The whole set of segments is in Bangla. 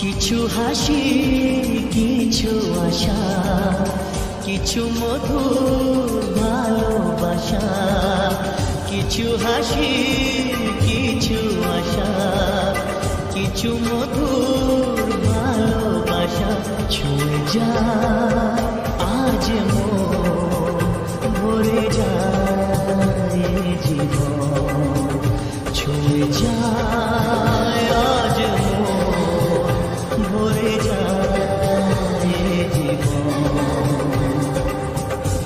কিছু হাসি, কিছু আশা, কিছু মধুর ভালোবাসা। কিছু হাসি, কিছু আশা, কিছু মধুর ভালোবাসা। ছুঁয়ে যায় আজ মন, ভরে যায় জীবন। ছুঁয়ে যায় আজ মন, ভরে যায় জীবন।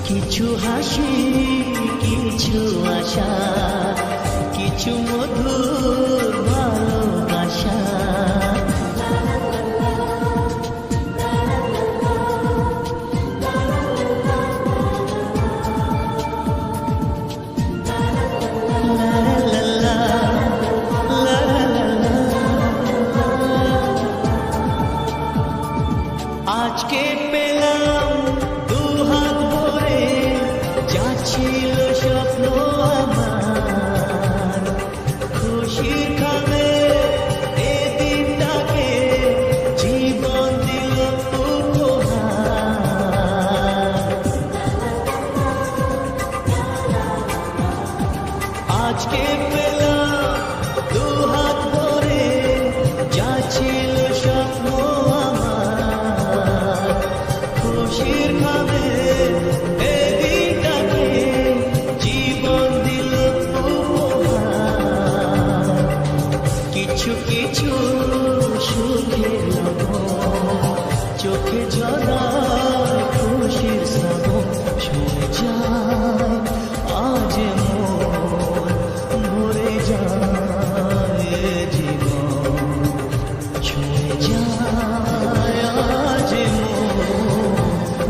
কিছু হাসি, কিছু আশা, কিছু মধুর ভালোবাসা। আজকে পেলাম দুহাত ভরে, যা ছিল স্বপ্ন আমার। খুশির খামে এ দিনটাকে জীবন দিল উপহার। আজকে পেলাম দুহাত ভরে, যা ছিল স্বপ্ন আমার। খুশির খামে এ দিনটাকে জীবন দিল উপহার। কিছু কিছু সুখের লবণ, চোখে ঝরায় খুশির শ্রাবণ। ছুঁয়ে যায় আজ মন, ভরে যায় জীবন। ছুঁয়ে যায় আজ মন,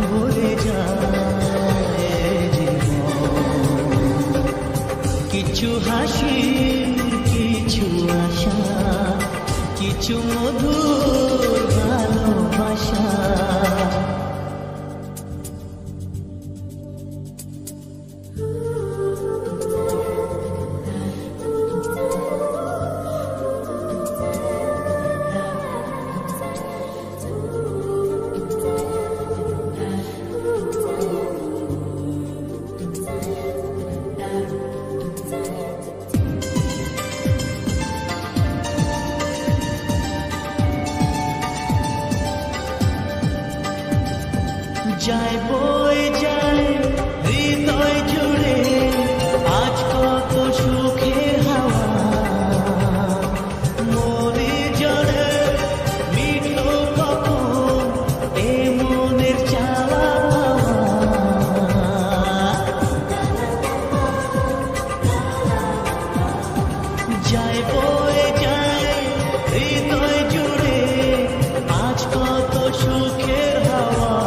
ভরে যায় জীবন। কিছু হাসি, কিছু আশা, কিছু মধুর ভালোবাসা। যায় বয়ে যায় হৃদয় জুড়ে আজ কত সুখের হাওয়া। মনে জড়ে মিটলো কখন এ মনের চাওয়া পাওয়া। যায় বয়ে যায় হৃদয় জুড়ে আজ কত সুখের হাওয়া।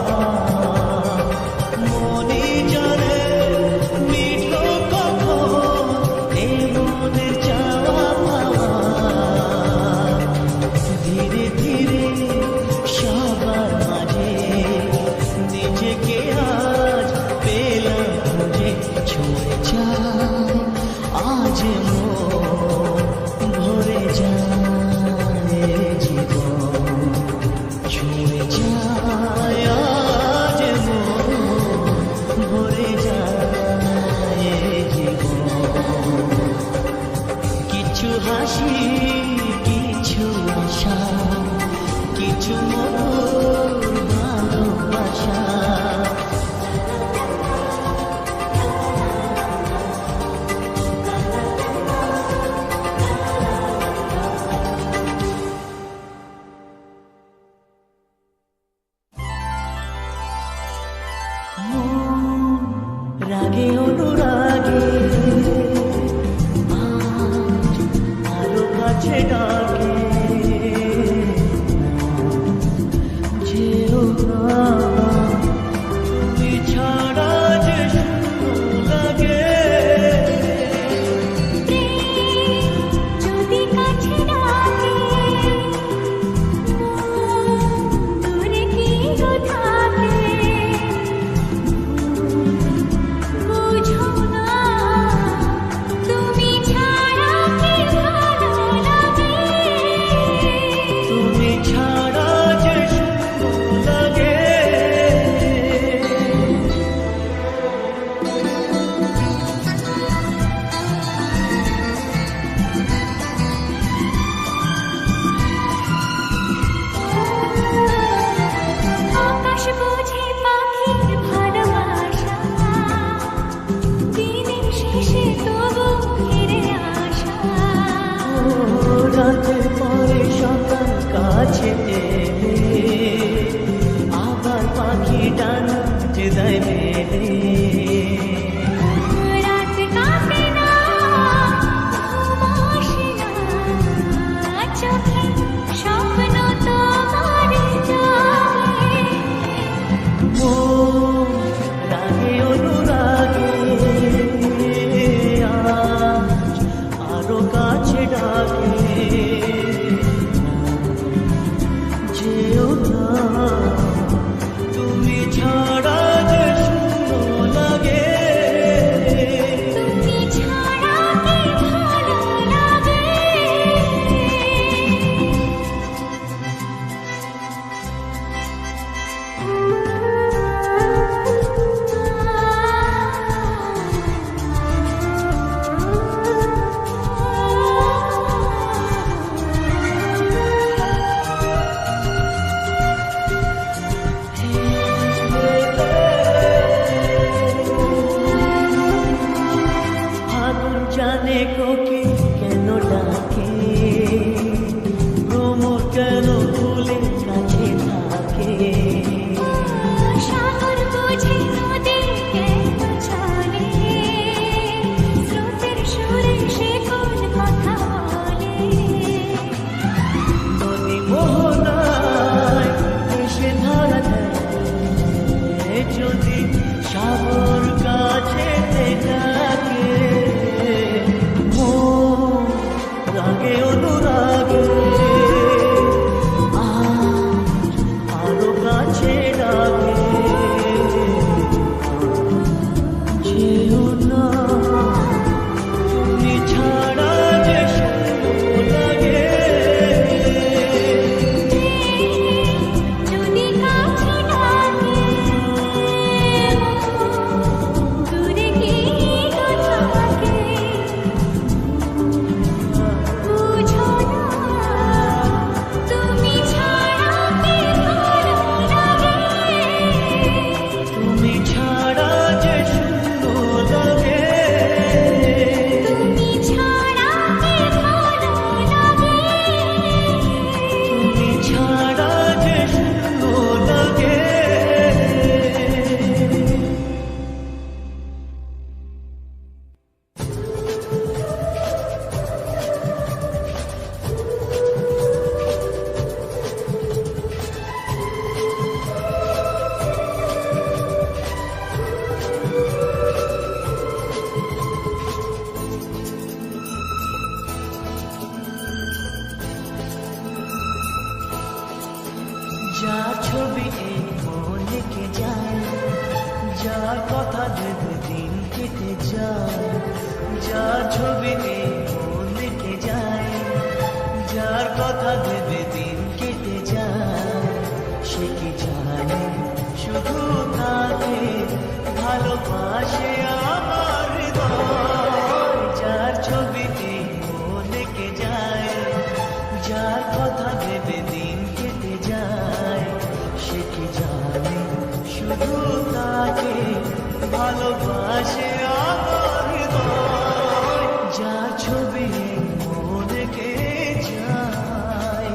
যা ছবি এই মনে কে যায়, যার কথা ভেবে দিন কেটে যায়, যা ছবি এই মনে কে যায়, যার কথা ভেবে দিন কেটে যায়, সে কি জানে শুধু তাকে ভালোবাসে আমার হৃদয়। যার ছবিতে মনে কে যায়, যার কথা ভেবে দিন কেটে যায়, সে কি জানে শুধু তাকে ভালোবাসে আমার হৃদয়। যার ছবি মনে কে যায়।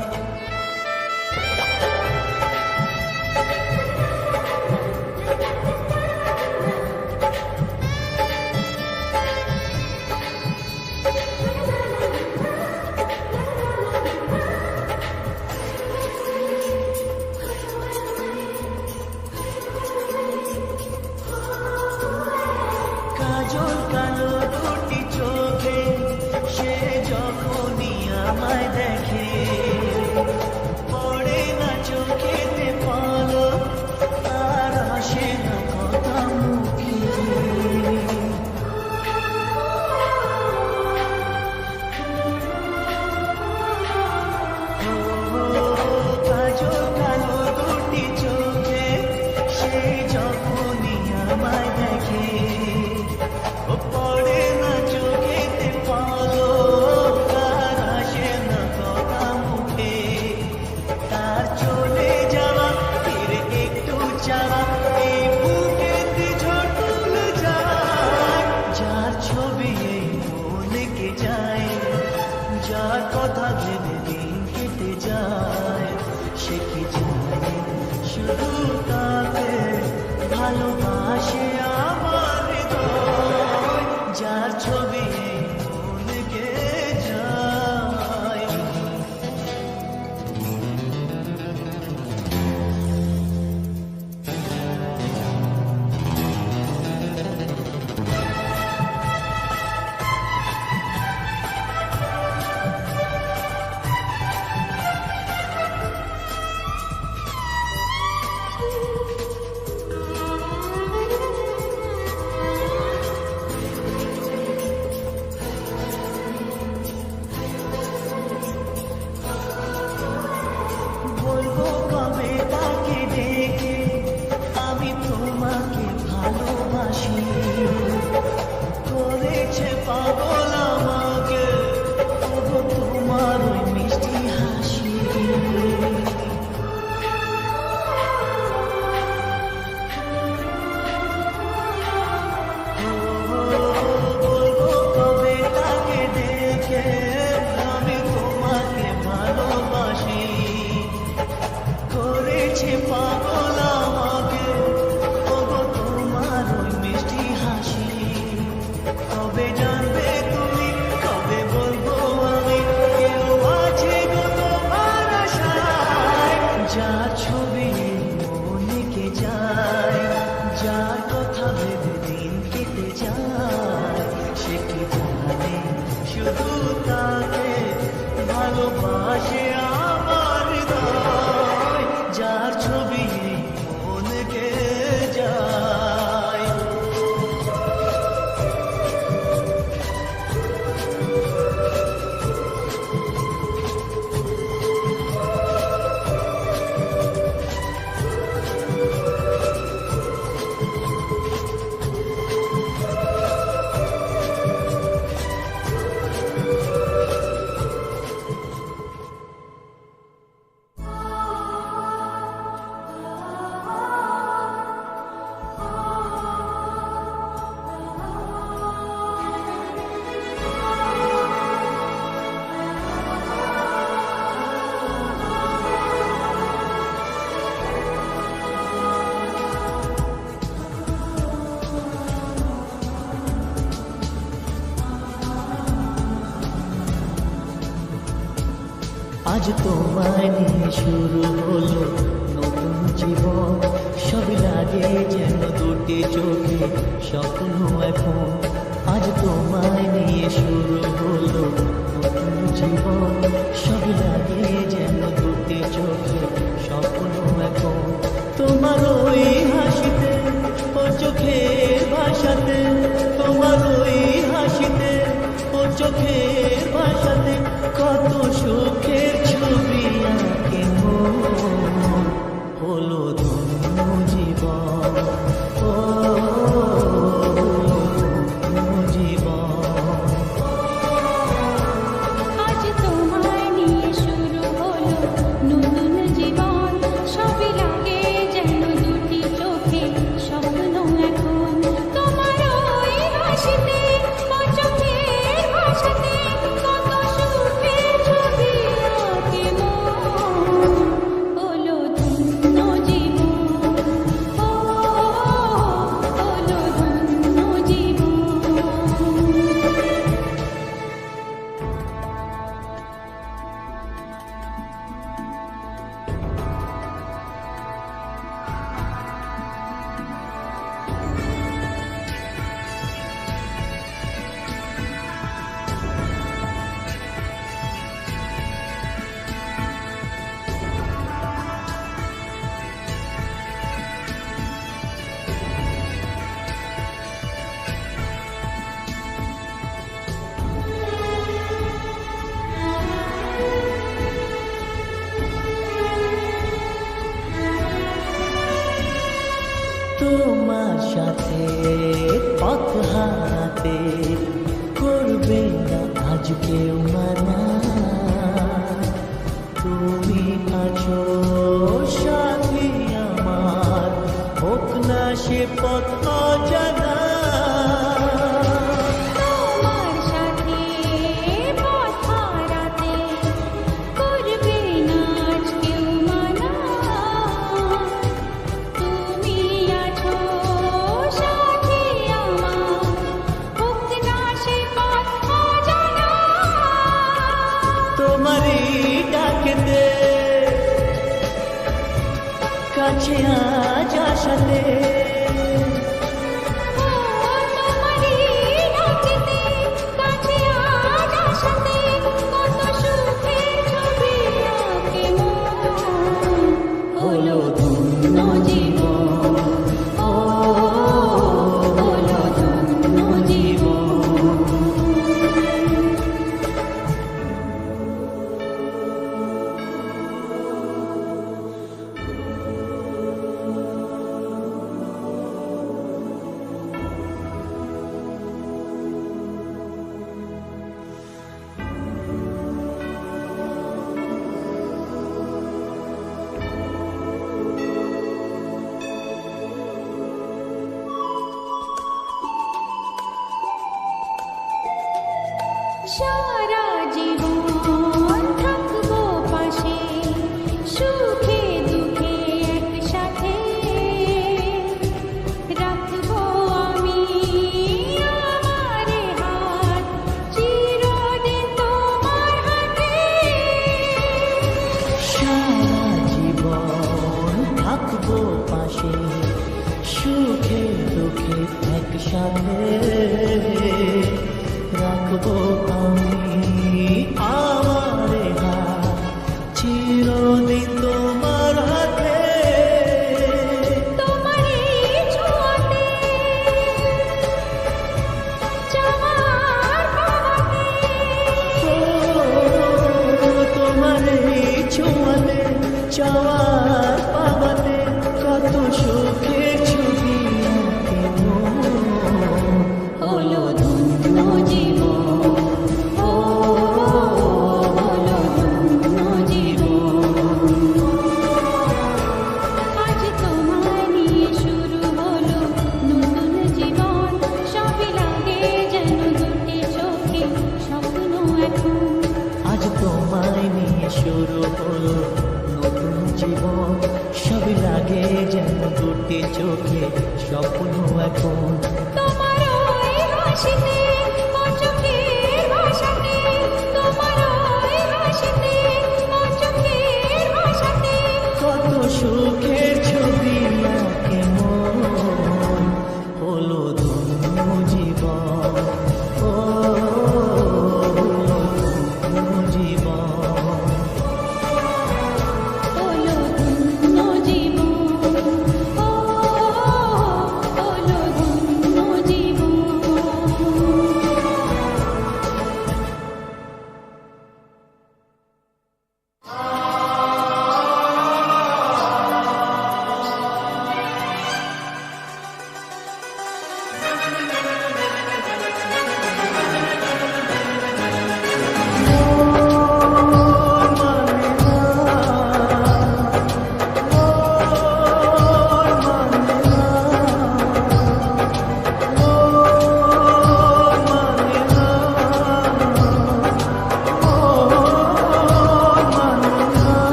কাজল কালো দুটি চোখে সে যখনই আমায় দেখে, পড়ে না চোখেতে পলক, আর আসে না কথা মুখে। কাজল কালো দুটি চোখে সে যখনই আমায় দেখে, পড়ে না চোখেতে পলক, আর আসে না কথা মুখে। তার চলে যাওয়া ফিরে একটু চাওয়া এই বুকেতে ঝড় তুলে যায়। যার ছবি এই মনে কে যায়, যার কথা ভেবে দিন কেটে যায়, সে কি জানে শুধু তাকে ভালোবাসে আমার হৃদয়। যার ছবি এই মনে কে যায়। বলবো কবে তাকে ডেকে আমি তোমাকে ভালোবাসি, করেছে পাগল আমাকে তবু তোমার ওই মিষ্টি হাসি। বলবো কবে তাকে ডেকে আমি তোমাকে ভালোবাসি, করেছে পাগল আমাকে ওগো তোমার ওই মিষ্টি হাসি। কবে জানবে তুমি, কবে বলবো আমি, কেউ আছে গো তোমার আশায়। যার ছবি মনে কে যায়, যার কথা ভেবে দিন কেটে যায়, সে কি জানে শুধু তাকে ভালোবাসে আমার হৃদয়। যার ছবি মনে কে যায়। আজ তোমায় নিয়ে শুরু হলো নতুন জীবন, সবই লাগে যেন দুটি চোখে স্বপ্ন এখন। আজ তোমায় নিয়ে শুরু হলো নতুন জীবন, সবই লাগে যেন দুটি চোখে স্বপ্ন এখন তোমার ওই হাসিতে ও চোখের ভাষাতে, তোমার ওই হাসিতে ও চোখের ভাষাতে কত সুখের ছবি আঁকে মন, হলো ধন্য জীবন, ও ধন্য জীবন। আজ তোমায় নিয়ে শুরু হলো নতুন জীবন, সবই লাগে যেন দুটি চোখে স্বপ্ন এখন। তোমার ওই হাসিতে ও চোখের ভাষাতে কত সুখের ছবি আঁকে মন, হলো ধন্য জীবন, ও হলো ধন্য জীবন। তোমার সাথে পথ হারাতে করবে না আজ কেউ মানা, তুমি আছো সাথী আমার, হোক না সে পথ অজানা। তোমার সাথে পথ হারাতে করবে না আজ কেউ মানা, তুমি আছো সাথী আমার, হোক না সে পথ অজানা। তোমারই ডাকেতে কাছে আজ আসাতে, তোমারই ডাকেতে কাছে আজ আসাতে কত সুখের ছবি আঁকে মন, হলো ধন্য জীবন, ও হলো ধন্য জীবন। সারা জীবন থাকবো পাশে, সুখে দুঃখে একসাথে রাখবো আমি আমার হাত, চিরদিন তোমার হাতে। সারা জীবন থাকবো পাশে, সুখে দুঃখে একসাথে রাখবো আমি আমার হাত, চিরদিন তোমার হাতে। তোমার এই ছোঁয়াতে চাওয়ার পাওয়াতে, তোমার এই ছোঁয়াতে চাওয়ার পাওয়াতে কত সুখের ছবি আঁকে মন, হলো ধন্য জীবন, ও হলো ধন্য জীবন। আজ তোমায় নিয়ে শুরু হলো নতুন জীবন, সবই লাগে যেন দুটি চোখে স্বপ্ন এখন। আজ তোমায় নিয়ে শুরু হলো নতুন জীবন, সবই লাগে যেন দুটি চোখে স্বপ্ন এখন। তোমার ওই হাসিতে ও চোখের ভাষাতে, তোমার ওই হাসিতে ও চোখের ভাষাতে কত সুখের ছবি আঁকে মন, হলো ধন্য জীবন, ও হলো ধন্য জীবন। হলো ধন্য জীবন।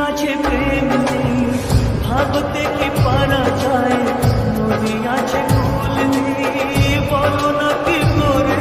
আছে প্রেম নেই, ভাবতে কি পারা যায়, নদী আছে কুল নেই, বলো না কি করে